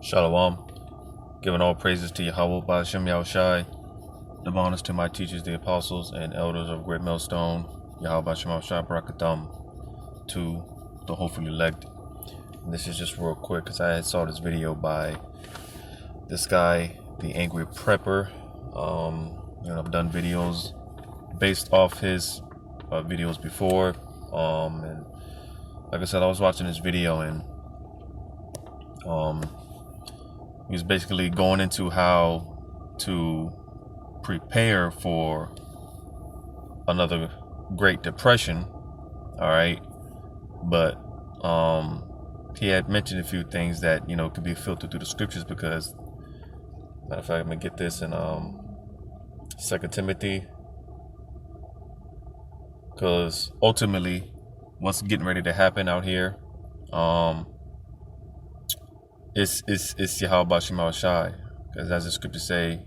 Shalom. Giving all praises to Yahweh Ba'ashem Yahushai. The honors to my teachers, the apostles, and elders of Great Millstone. Yahweh Ba'ashem Yahushai Barakatam to the hopefully elect. And this is just real quick because I saw this video by this guy, the Angry Prepper. I've done videos based off his videos before. And like I said, I was watching this video and he was basically going into how to prepare for another Great Depression. All right. But he had mentioned a few things that, could be filtered through the scriptures because, matter of fact, I'm going to get this in 2 Timothy. Because ultimately, what's getting ready to happen out here, it's Yahweh Ba'ashem Yahushai. Because as the scriptures say,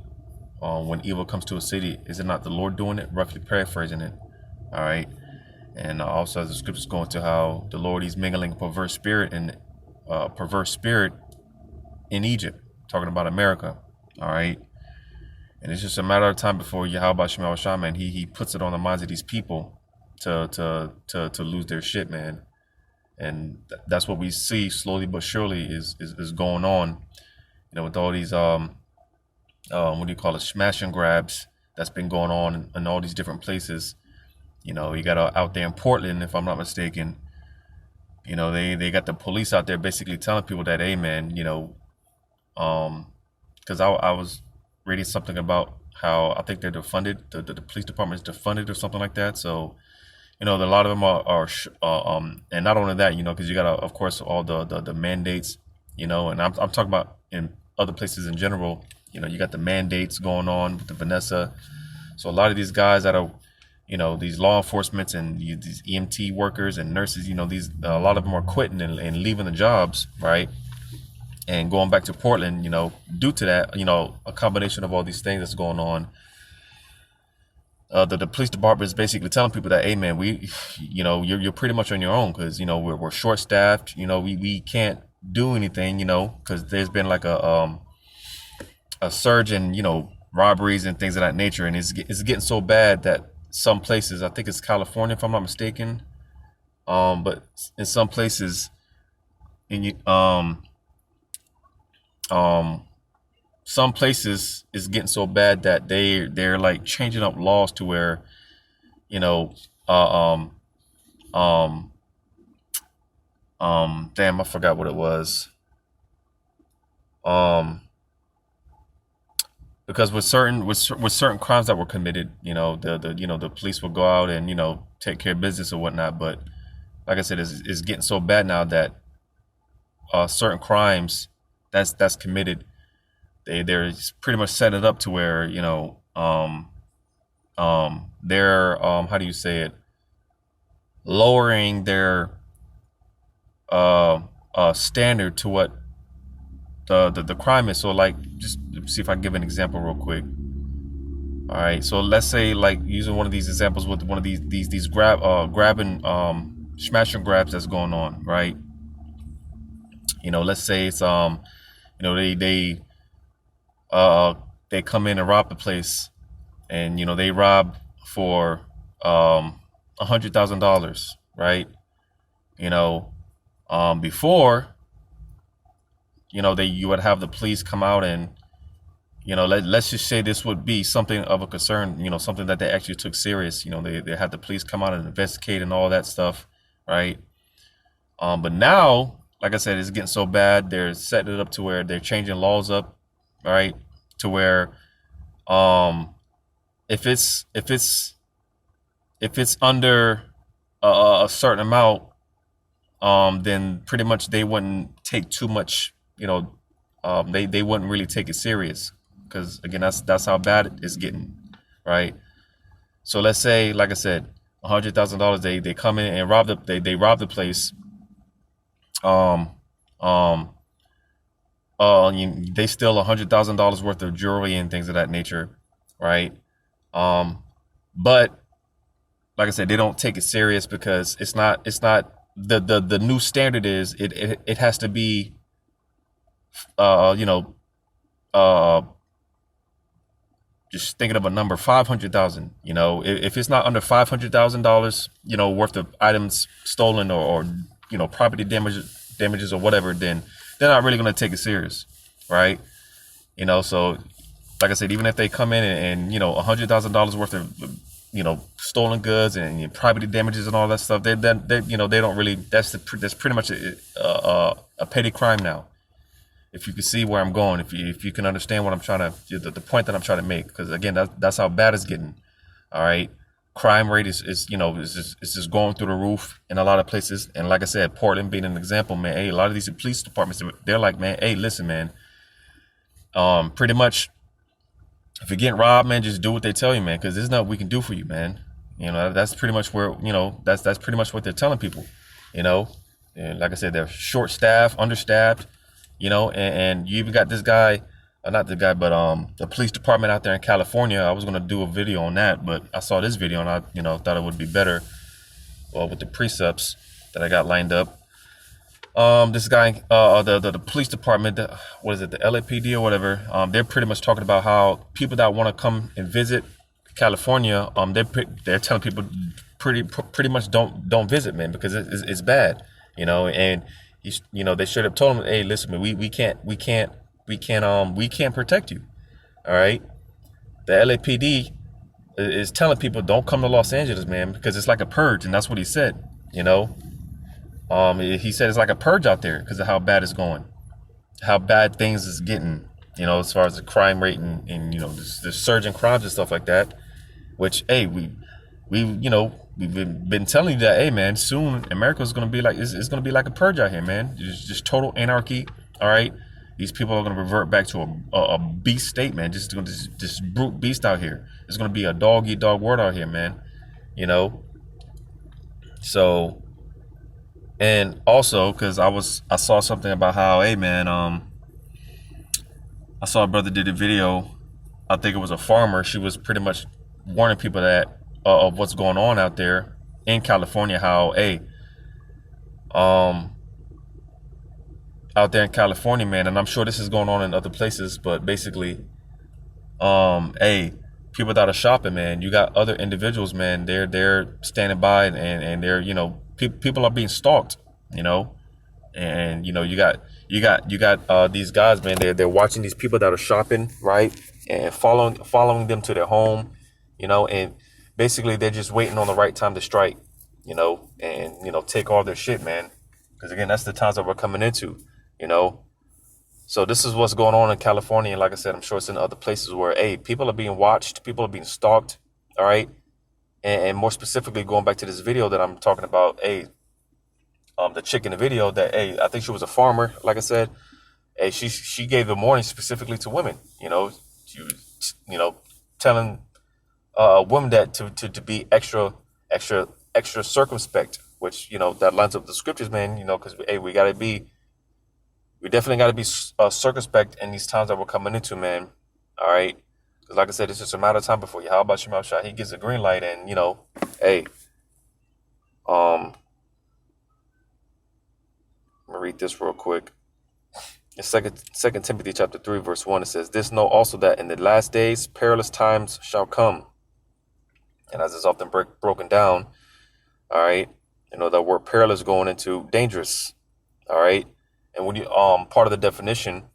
when evil comes to a city, is it not the Lord doing it? Roughly paraphrasing it. All right. And also as the scriptures go into how the Lord, he's mingling a perverse spirit in Egypt, talking about America. All right. And it's just a matter of time before Yahweh Ba'ashem Yahushai, man, he puts it on the minds of these people to lose their shit, man. And that's what we see slowly but surely is going on, with all these what do you call it, smash and grabs that's been going on in all these different places. You got out there in Portland, if I'm not mistaken, they got the police out there basically telling people that, hey man, because I was reading something about how I think they're defunded, the police department is defunded or something like that. So a lot of them are and not only that, because you got, of course, all the mandates, and I'm talking about in other places in general, you got the mandates going on with the Vanessa. So a lot of these guys that are, these law enforcement and these EMT workers and nurses, a lot of them are quitting and leaving the jobs, right? And going back to Portland, due to that, a combination of all these things that's going on. The police department is basically telling people that, hey man, you're pretty much on your own because we're short staffed. We can't do anything. Because there's been like a surge in robberies and things of that nature, and it's getting so bad that some places, I think it's California if I'm not mistaken, but in some places, some places is getting so bad that they're like changing up laws to where, damn, I forgot what it was. Because with certain crimes that were committed, the police will go out and take care of business or whatnot. But like I said, it's getting so bad now that certain crimes that's committed, they're pretty much set it up to where they're how do you say it, lowering their standard to what the crime is. So like, just see if I can give an example real quick. All right, so let's say, like, using one of these examples with one of these grabbing smash and grabs that's going on, right? Let's say it's they come in and rob the place, and they rob for $100,000, right? Before, you would have the police come out and let's just say this would be something of a concern, something that they actually took serious. They had the police come out and investigate and all that stuff, right? But now, like I said, it's getting so bad, they're setting it up to where they're changing laws up, right? To where if it's under a certain amount, then pretty much they wouldn't take too much, they wouldn't really take it serious, because again, that's how bad it's getting, right? So let's say, like I said, $100,000, they come in and rob they rob the place. They steal $100,000 worth of jewelry and things of that nature, right? But like I said, they don't take it serious because it's not the new standard is it has to be you know, uh, just thinking of a number, 500,000. You know, if it's not under $500,000, you know, worth of items stolen or you know, property damages or whatever, then they're not really going to take it serious, right? You know, so like I said, even if they come in and you know, $100,000 worth of you know, stolen goods and you know, property damages and all that stuff, they you know, they don't really. That's pretty much a petty crime now. If you can see where I'm going, if you can understand what I'm trying to, the point that I'm trying to make, because again, that's how bad it's getting. All right, crime rate is you know, is just going through the roof in a lot of places. And like I said, Portland being an example, man. Hey, a lot of these police departments, they're like, man, hey, listen, man. Pretty much, if you're getting robbed, man, just do what they tell you, man, because there's nothing we can do for you, man. You know, that's pretty much where, you know, that's pretty much what they're telling people. You know, and like I said, they're short staffed, understaffed. You know, and you even got this guy, not the guy, but the police department out there in California. I was gonna do a video on that, but I saw this video and I, you know, thought it would be better, with the precepts that I got lined up. This guy, the police department, what is it, the LAPD or whatever? They're pretty much talking about how people that want to come and visit California, they're telling people pretty much don't visit, man, because it's bad, you know. And you know, they should have told him, hey, listen, man, we can't protect you. All right. The LAPD is telling people don't come to Los Angeles, man, because it's like a purge, and that's what he said. You know, he said it's like a purge out there because of how bad it's going, how bad things is getting. You know, as far as the crime rate and you know, the surge in crimes and stuff like that. Which, hey, we you know, we've been telling you that, hey, man, soon America's gonna be like, it's gonna be like a purge out here, man. Just total anarchy. All right, these people are gonna revert back to a beast state, man. Just brute beast out here. It's gonna be a dog eat dog world out here, man. You know. So, and also because I saw something about how, hey, man, I saw a brother did a video. I think it was a farmer. She was pretty much warning people that of what's going on out there in California. How, hey, out there in California, man, and I'm sure this is going on in other places, but basically, hey, people that are shopping, man, you got other individuals, man. They're standing by and they're, you know, people are being stalked, you know, and you know, you got these guys, man. They're watching these people that are shopping, right, and following them to their home, you know, and basically they're just waiting on the right time to strike, you know, and you know, take all their shit, man. Because again, that's the times that we're coming into, you know. So this is what's going on in California, and like I said, I'm sure it's in other places where, hey, people are being watched, people are being stalked, all right. And more specifically, going back to this video that I'm talking about, hey, the chick in the video that, hey, I think she was a farmer, like I said, hey, she gave the warning specifically to women, you know. She was, you know, telling women that to be extra circumspect, which, you know, that lines up the scriptures, man, you know, because, hey, we definitely got to be circumspect in these times that we're coming into, man. All right. Because like I said, it's just a matter of time before you. How about Shemel Shah? He gets a green light, and, you know, hey, let me read this real quick. In Second Timothy chapter 3, verse 1, it says, "This know also that in the last days perilous times shall come." And as it's often broken down, all right, you know, that word perilous going into dangerous, all right. And when you part of the definition,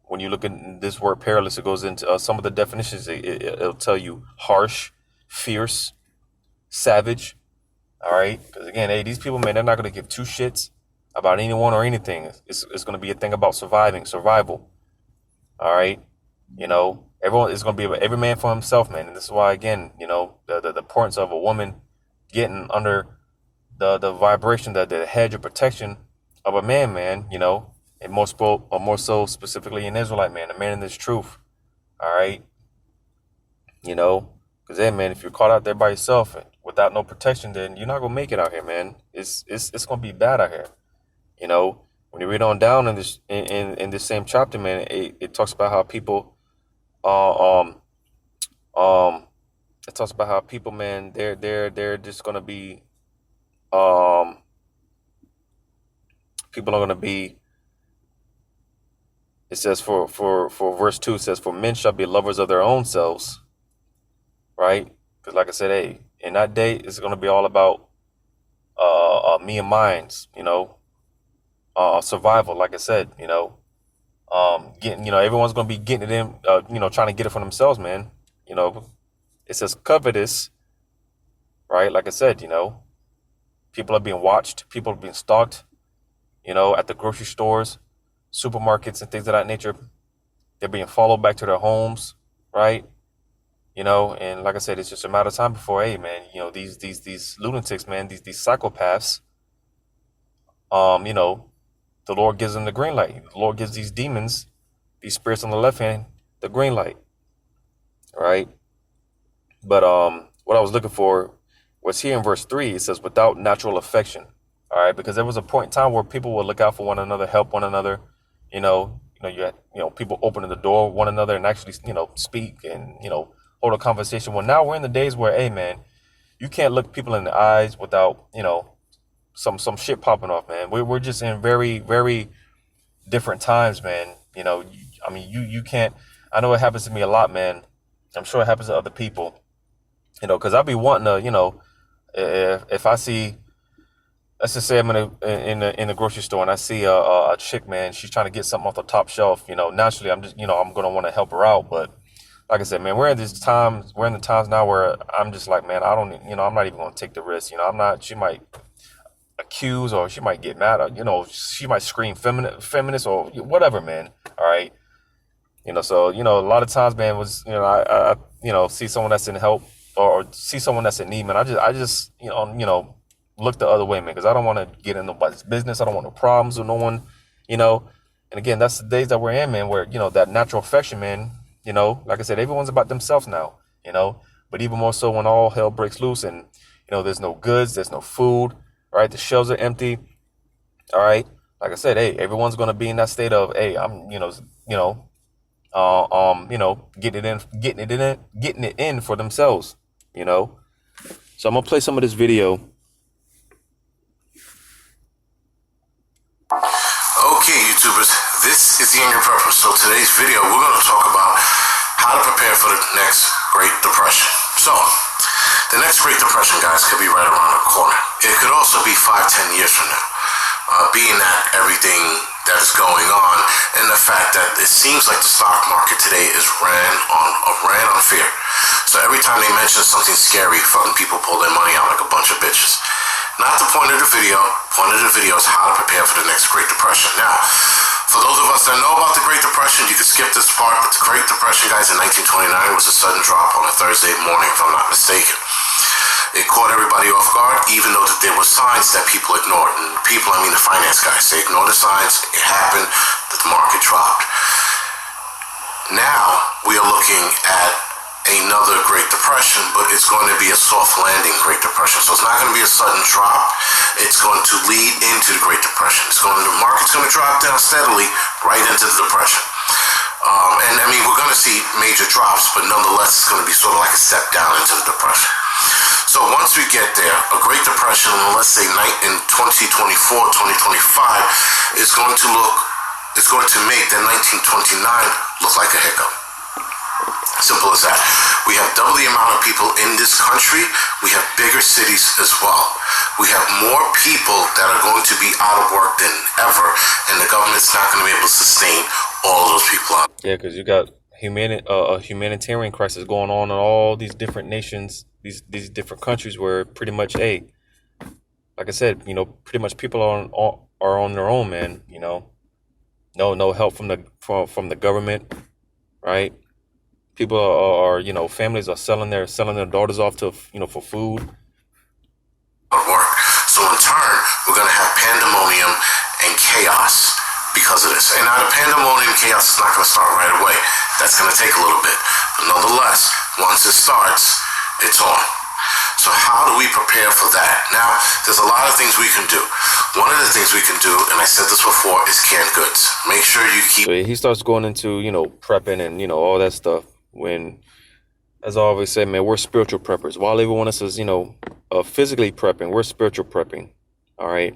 when you look at this word perilous, it goes into some of the definitions. It'll tell you harsh, fierce, savage, all right. Because again, hey, these people, man, they're not going to give two shits about anyone or anything. It's going to be a thing about survival. All right. You know, everyone is going to be every man for himself, man. And this is why, again, you know, the importance of a woman getting under the vibration, the hedge of protection of a man, you know, and more so specifically an Israelite man, a man in this truth. All right. You know, because then, man, if you're caught out there by yourself and without no protection, then you're not going to make it out here, man. It's going to be bad out here. You know, when you read on down in this in this same chapter, man, it talks about how people, it talks about how people, man, they're just gonna be, people are gonna be It says for verse 2, it says, for men shall be lovers of their own selves, right? Because like I said, hey, in that day, it's going to be all about me and mine's, survival. Like I said, getting, everyone's going to be getting it in, trying to get it for themselves, man. It says covetous, right? Like I said, people are being watched, people are being stalked, at the grocery stores, supermarkets and things of that nature. They're being followed back to their homes, right? And like I said, it's just a matter of time before, hey, man, these lunatics, man, these psychopaths, the Lord gives them the green light. The Lord gives these demons, these spirits on the left hand, the green light, right? But what I was looking for was here in verse 3. It says, without natural affection, all right? Because there was a point in time where people would look out for one another, help one another, you had, people opening the door one another and actually, speak and, hold a conversation. Well, now we're in the days where, hey, man, you can't look people in the eyes without, some shit popping off, man. We're just in very, very different times, man. You can't, I know it happens to me a lot, man. I'm sure it happens to other people, because I'll be wanting to, if I see, let's just say I'm in the grocery store and I see a chick, man, she's trying to get something off the top shelf, naturally I'm just, I'm going to want to help her out. But like I said, man, we're in the times now where I'm just like, man, I don't, I'm not even going to take the risk. She might accuse, or she might get mad, or, she might scream feminist or whatever, man. All right. So, a lot of times, man, I see someone that's in help or see someone that's in need, man. I just, look the other way, man, because I don't want to get in nobody's business. I don't want no problems with no one, And again, that's the days that we're in, man, where, that natural affection, man, like I said, everyone's about themselves now, but even more so when all hell breaks loose and, there's no goods, there's no food, right? The shelves are empty. All right. Like I said, hey, everyone's going to be in that state of, hey, I'm, getting it in for themselves, So I'm going to play some of this video. Okay, YouTubers, this is the Anger Prepper. So today's video, we're going to talk about how to prepare for the next Great Depression. So, the next Great Depression, guys, could be right around the corner. It could also be 5-10 years from now. Being that everything that is going on and the fact that it seems like the stock market today is ran on fear. So every time they mention something scary, fucking people pull their money out like a bunch of bitches. Not the point of the video. Point of the video is how to prepare for the next Great Depression. Now, for those of us that know about the Great Depression, you can skip this part, but the Great Depression, guys, in 1929 was a sudden drop on a Thursday morning, if I'm not mistaken. It caught everybody off guard, even though that there were signs that people ignored. And people, I mean the finance guys, they ignored the signs. It happened, the market dropped. Now, we are looking at another Great Depression, but it's going to be a soft landing Great Depression. So it's not going to be a sudden drop. It's going to lead into the Great Depression. The market's going to drop down steadily right into the depression. And I mean, we're going to see major drops, but nonetheless, it's going to be sort of like a step down into the depression. So once we get there, a Great Depression, let's say in 2024, 2025, is going to make the 1929 look like a hiccup. Simple as that. We have double the amount of people in this country. We have bigger cities as well. We have more people that are going to be out of work than ever, and the government's not going to be able to sustain all of those people out. Yeah, because you got a humanitarian crisis going on in all these different nations, these different countries, where pretty much, hey, like I said, pretty much people are on their own, man. No help from the government, right? People are families are selling their daughters off to for food. Work. So in turn, we're going to have pandemonium and chaos because of this. And now the pandemonium chaos is not going to start right away. That's going to take a little bit. But nonetheless, once it starts, it's on. So how do we prepare for that? Now, there's a lot of things we can do. One of the things we can do, and I said this before, is canned goods. Make sure you keep... So he starts going into, prepping and, all that stuff. When, as I always say, man, we're spiritual preppers. While everyone else is, physically prepping, we're spiritual prepping. All right.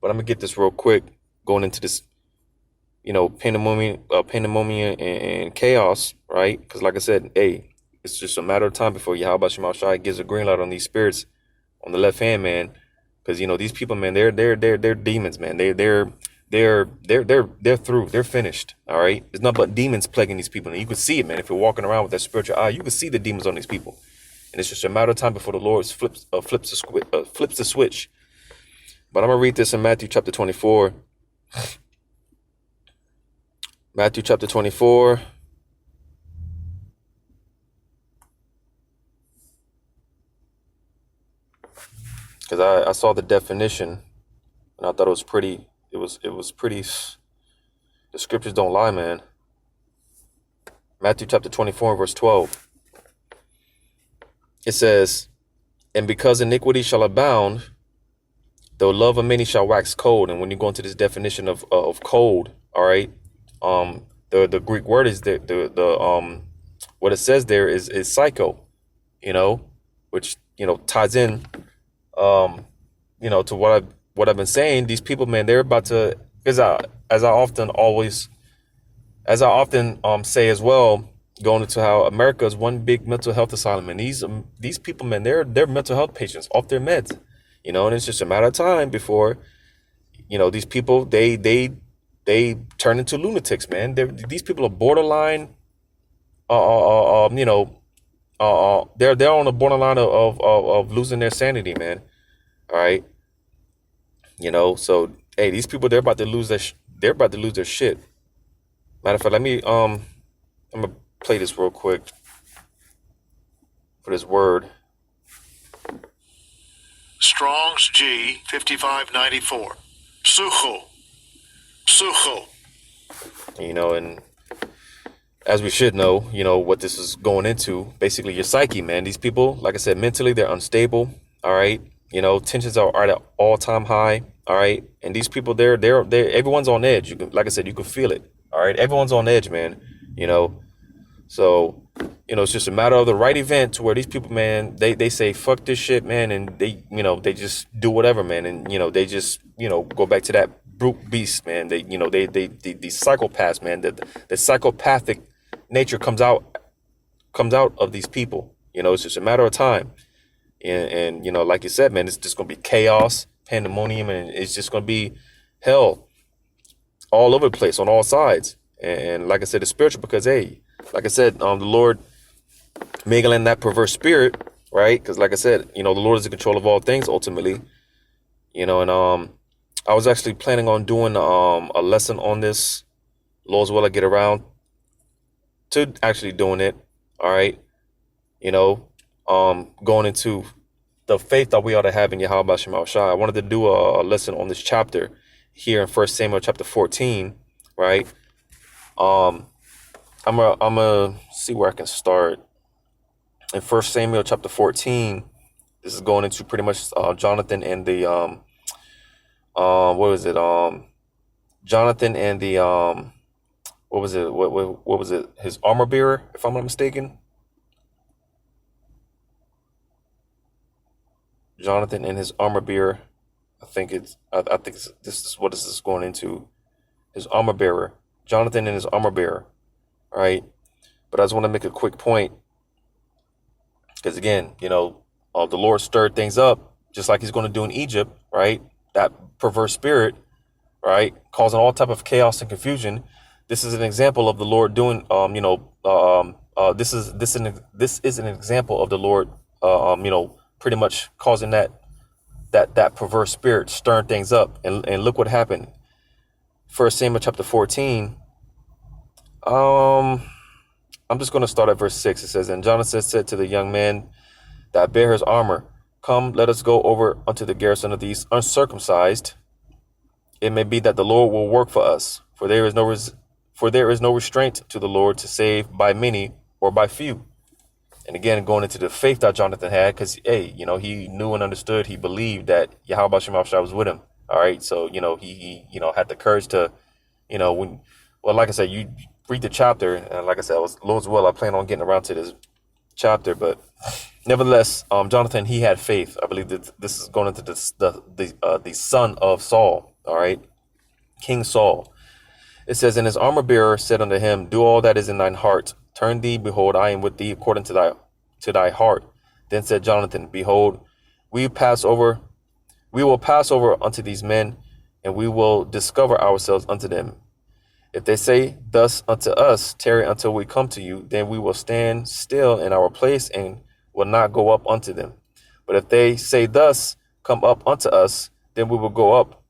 But I'm going to get this real quick, going into this, pandemonium and chaos, right? Because like I said, hey, it's just a matter of time before Yahweh Shema Shai gives a green light on these spirits on the left hand, man. Because these people, man, they're demons, man. They're through. They're finished. All right. There's nothing but demons plaguing these people, and you can see it, man. If you're walking around with that spiritual eye, you can see the demons on these people, and it's just a matter of time before the Lord flips the switch. But I'm gonna read this in Matthew chapter 24. Matthew chapter 24. Because I saw the definition and I thought it was pretty. It was pretty. The scriptures don't lie, man. Matthew chapter 24 verse 12. It says, "And because iniquity shall abound, the love of many shall wax cold." And when you go into this definition of cold, all right, the Greek word is the what it says there is psycho, which ties in to what I've been saying. These people, man, they're about to, as I often say as well, going into how America is one big mental health asylum, and these people, man, they're mental health patients off their meds, and it's just a matter of time before these people they turn into lunatics, man. These people are borderline, they're on the borderline of losing their sanity, man. All right. So hey, these people, they're about to lose their shit. Matter of fact, I'm gonna play this real quick for this word. Strong's G 5594. Sucho. And as we should know, what this is going into. Basically, your psyche, man. These people, like I said, mentally they're unstable. All right. Tensions are at an all-time high. All right. And these people, they're everyone's on edge. Like I said, you can feel it. All right. Everyone's on edge, man. So, it's just a matter of the right event to where these people, man, they say, fuck this shit, man. And they just do whatever, man. And, they just, go back to that brute beast, man. These psychopaths, man, the psychopathic nature comes out of these people. It's just a matter of time. And like you said, man, it's just going to be chaos, pandemonium, and it's just going to be hell all over the place on all sides. And like I said, it's spiritual because, hey, like I said, the Lord mingling that perverse spirit, right? Because like I said, the Lord is in control of all things ultimately, and I was actually planning on doing a lesson on this. Lord's will I get around to actually doing it. All right. Going into the faith that we ought to have in Yahweh Shema Shai. I wanted to do a lesson on this chapter here in 1 Samuel chapter 14, right? I'm gonna see where I can start. In 1 Samuel chapter 14, this is going into pretty much Jonathan and the Jonathan and the what was it? His armor bearer, if I'm not mistaken. Jonathan and his armor bearer. I think this is what this is going into. His armor bearer. Jonathan and his armor bearer. All right. But I just want to make a quick point. Because again, the Lord stirred things up just like he's going to do in Egypt, right? That perverse spirit, right? Causing all type of chaos and confusion. This is an example of the Lord doing, this is an example of the Lord, pretty much causing that perverse spirit, stirring things up. And look what happened. 1 Samuel chapter 14. I'm just going to start at verse 6. It says, "And Jonathan said to the young man that bare his armor, Come, let us go over unto the garrison of these uncircumcised. It may be that the Lord will work for us, for there is no restraint to the Lord to save by many or by few." And again, going into the faith that Jonathan had, because, hey, he knew and understood, he believed that Yahweh Shema Shai was with him. All right. So, he had the courage to, like I said, you read the chapter. And like I said, Lord's will, I plan on getting around to this chapter. But nevertheless, Jonathan, he had faith. I believe that this is going into the son of Saul. All right. King Saul. It says, and his armor bearer said unto him, do all that is in thine heart. Turn thee, behold, I am with thee according to thy heart. Then said Jonathan, behold, we will pass over unto these men, and we will discover ourselves unto them. If they say thus unto us, tarry until we come to you, then we will stand still in our place and will not go up unto them. But if they say thus, come up unto us, then we will go up.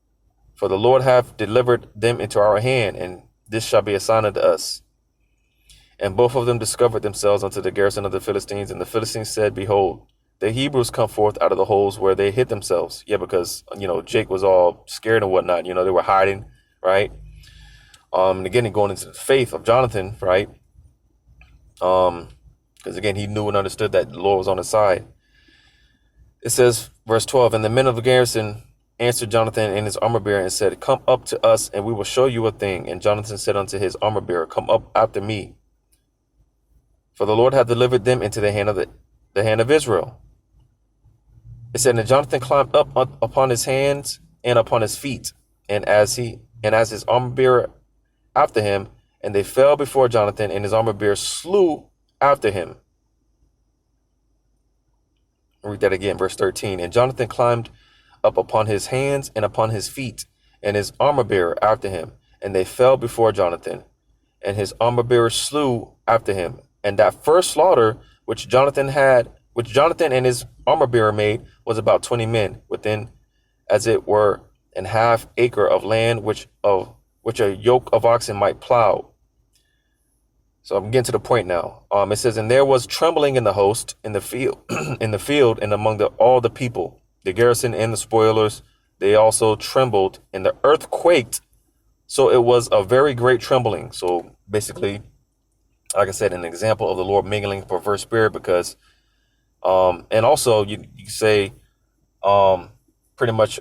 For the Lord hath delivered them into our hand, and this shall be a sign unto us. And both of them discovered themselves unto the garrison of the Philistines. And the Philistines said, behold, the Hebrews come forth out of the holes where they hid themselves. Yeah, because, Jake was all scared and whatnot. They were hiding, right? And again, going into the faith of Jonathan, right? Because again, he knew and understood that the Lord was on his side. It says, verse 12, and the men of the garrison answered Jonathan and his armor bearer and said, come up to us, and we will show you a thing. And Jonathan said unto his armor bearer, come up after me. For the Lord hath delivered them into the hand of Israel. It said, and Jonathan climbed up upon his hands and upon his feet, and as his armor bearer after him, and they fell before Jonathan, and his armor bearer slew after him. I'll read that again, verse 13. And Jonathan climbed up upon his hands and upon his feet, and his armor bearer after him, and they fell before Jonathan, and his armor bearer slew after him. And that first slaughter which Jonathan and his armor bearer made was about 20 men, within as it were an half acre of land which a yoke of oxen might plow. So I'm getting to the point now. It says, and there was trembling in the host, in the field, and among all the people, the garrison and the spoilers, they also trembled, and the earth quaked. So it was a very great trembling. So basically, like I said, an example of the Lord mingling perverse spirit, because, and also you say, pretty much,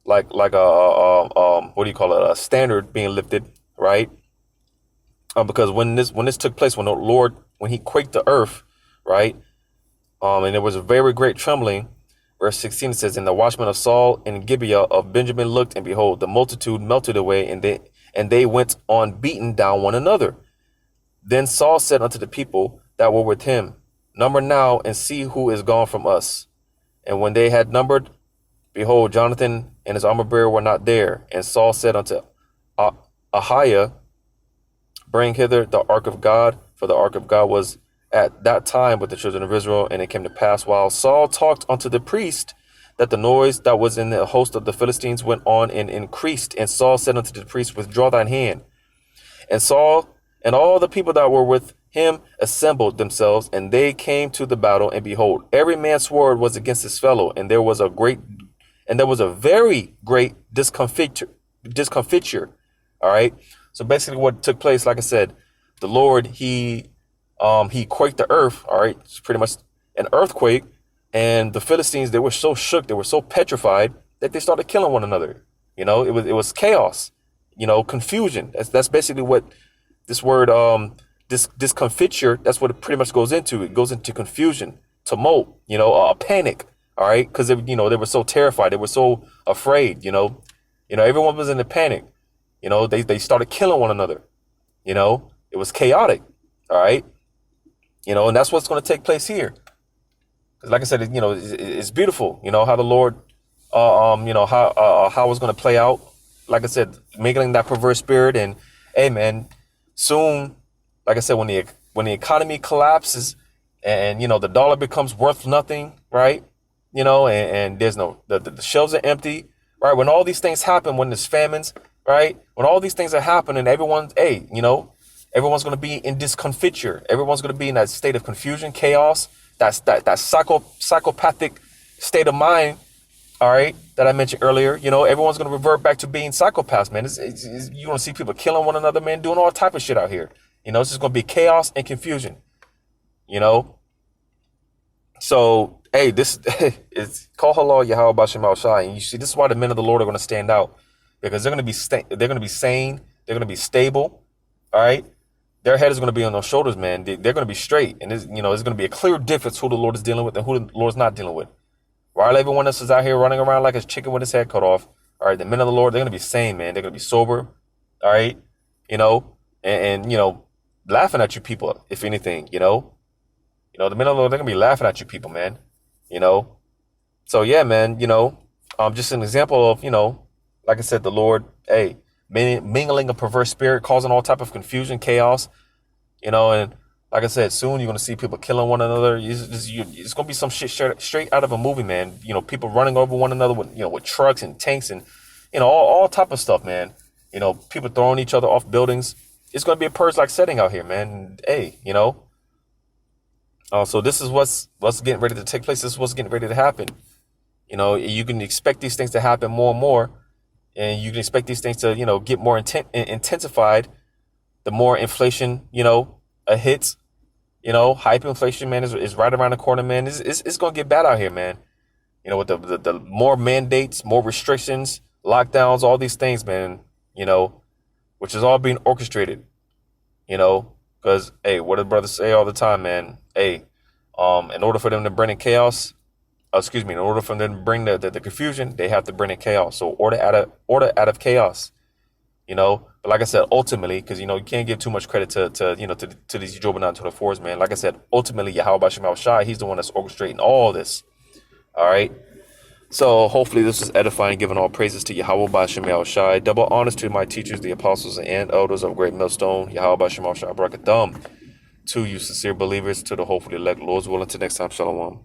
like what do you call it? A standard being lifted, right? Because when this took place, when he quaked the earth, right? And there was a very great trembling. Verse 16 says, and the watchmen of Saul and Gibeah of Benjamin looked, and behold, the multitude melted away, and they went on beating down one another. Then Saul said unto the people that were with him, number now, and see who is gone from us. And when they had numbered, behold, Jonathan and his armor bearer were not there. And Saul said unto Ahiah, bring hither the ark of God, for the ark of God was at that time with the children of Israel. And it came to pass, while Saul talked unto the priest, that the noise that was in the host of the Philistines went on and increased. And Saul said unto the priest, withdraw thine hand. And Saul and all the people that were with him assembled themselves, and they came to the battle. And behold, every man's sword was against his fellow, and there was a very great discomfiture. All right. So basically, what took place, like I said, the Lord he quaked the earth. All right, it's pretty much an earthquake, and the Philistines, they were so shook, they were so petrified that they started killing one another. It was chaos. Confusion. That's basically what this word discomfiture. That's what it pretty much goes into. It goes into confusion, tumult. Panic. All right, because they were so terrified, they were so afraid. Everyone was in a panic. They started killing one another. It was chaotic. All right. And that's what's going to take place here. Because like I said, it's beautiful, how the Lord, how it's going to play out. Like I said, mingling that perverse spirit. And hey, man, soon, like I said, when the economy collapses and, the dollar becomes worth nothing, right? And there's the shelves are empty, right? When all these things happen, when there's famines, right? When all these things are happening, everyone's going to be in discomfiture. Everyone's going to be in that state of confusion, chaos, that psychopathic state of mind, all right, that I mentioned earlier. Everyone's going to revert back to being psychopaths, man. You're going to see people killing one another, man, doing all type of shit out here. It's just going to be chaos and confusion, So, hey, this is call halal Yahweh Bashem Al Shai. And you see, this is why the men of the Lord are going to stand out, because they're going to be sane, they're going to be stable, all right. Their head is going to be on their shoulders, man. They're going to be straight. And there's going to be a clear difference who the Lord is dealing with and who the Lord's not dealing with. While everyone else is out here running around like a chicken with his head cut off, all right, the men of the Lord, they're going to be sane, man. They're going to be sober. all right, and laughing at you people, if anything, the men of the Lord, they're gonna be laughing at you people, man, you know. So yeah, man, just an example of, like I said, the Lord, hey, mingling a perverse spirit, causing all type of confusion, chaos, and like I said, soon you're gonna see people killing one another. It's gonna be some shit straight out of a movie, man. People running over one another with trucks and tanks and all type of stuff, man. People throwing each other off buildings. It's gonna be a purge-like setting out here, man. Hey, so this is what's getting ready to take place. This is what's getting ready to happen. You can expect these things to happen more and more, and you can expect these things to, get more intensified. The more inflation, hits, hyperinflation, man, is right around the corner, man. It's going to get bad out here, man. With the more mandates, more restrictions, lockdowns, all these things, man, which is all being orchestrated, because, hey, what do brothers say all the time, man? Hey, in order for them to bring in chaos, in order for them to bring the confusion, they have to bring in chaos. So order out of chaos, But like I said, ultimately, because, you can't give too much credit to these Jobinah 24s, man. Like I said, ultimately, Yahweh Shem Shai, he's the one that's orchestrating all this. All right. So hopefully this is edifying, giving all praises to Yahweh Shem Shai. Double honors to my teachers, the apostles and elders of Great Millstone. Yahweh Shem Shai Barakadam. To you sincere believers, to the hopefully elect, Lord's willing. Until next time, Shalom.